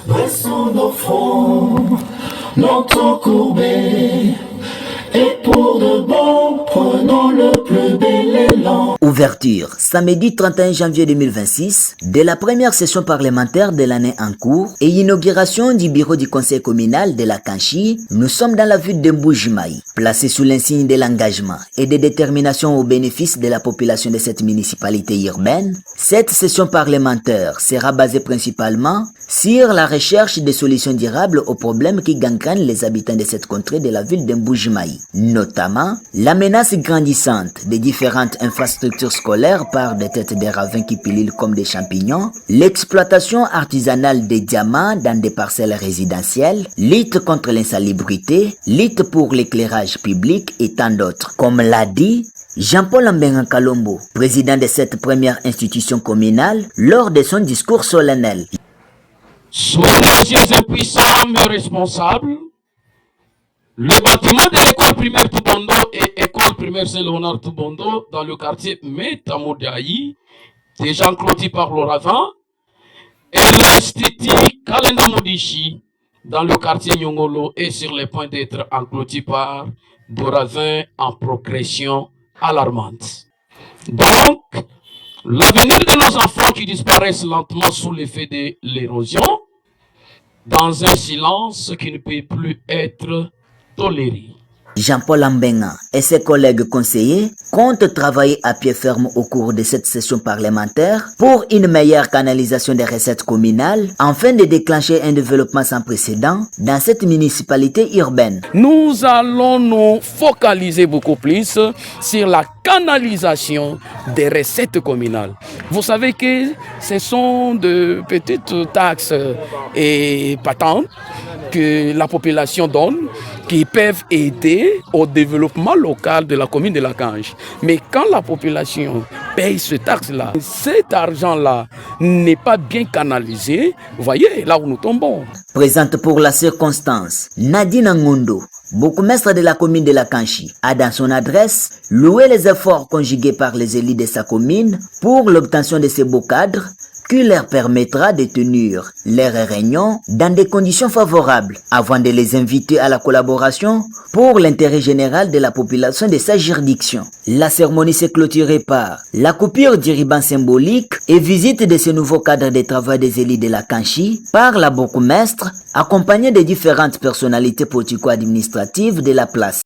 Dressons nos fronts, nos tons courbés, et pour de bon, prenons le plus bel élan. Ouverture, samedi 31 janvier 2026, de la première session parlementaire de l'année en cours et inauguration du bureau du conseil communal de la Kanchi, nous sommes dans la ville de Mbujimayi, placé sous l'insigne de l'engagement et de détermination au bénéfice de la population de cette municipalité urbaine. Cette session parlementaire sera basée principalement sur la recherche de solutions durables aux problèmes qui gangrènent les habitants de cette contrée de la ville de Mbujimayi, notamment la menace grandissante des différentes infrastructures scolaires par des têtes de ravins qui pilulent comme des champignons, l'exploitation artisanale des diamants dans des parcelles résidentielles, lutte contre l'insalubrité, lutte pour l'éclairage public et tant d'autres. Comme l'a dit Jean-Paul Ambenga Kalombo, président de cette première institution communale, lors de son discours solennel. Soyez messieurs impuissants mais responsables. Le bâtiment de l'école primaire Toubondo et école primaire Saint-Léonard Toubondo dans le quartier Metamodaï, déjà clôturé par le ravin, et l'institut Kalenda Modichi dans le quartier Nyongolo est sur les points d'être enclôturé par des ravins en progression alarmante. Donc, l'avenir de nos enfants qui disparaissent lentement sous l'effet de l'érosion, dans un silence qui ne peut plus être toléré. Jean-Paul Ambenga et ses collègues conseillers comptent travailler à pied ferme au cours de cette session parlementaire pour une meilleure canalisation des recettes communales afin de déclencher un développement sans précédent dans cette municipalité urbaine. Nous allons nous focaliser beaucoup plus sur la canalisation des recettes communales. Vous savez que ce sont de petites taxes et patentes que la population donne qui peuvent aider au développement local de la commune de la Kanchi. Mais quand la population paye ce taxe-là, cet argent-là n'est pas bien canalisé, vous voyez là où nous tombons. Présente pour la circonstance, Nadine Ngondo, bourgmestre de la commune de la Kanchi, a dans son adresse loué les efforts conjugués par les élus de sa commune pour l'obtention de ces beaux cadres qui leur permettra de tenir leurs réunions dans des conditions favorables avant de les inviter à la collaboration pour l'intérêt général de la population de sa juridiction. La cérémonie s'est clôturée par la coupure du ruban symbolique et visite de ce nouveau cadre de travail des élus de la Kanchi par la bourgmestre accompagnée de différentes personnalités politico-administratives de la place.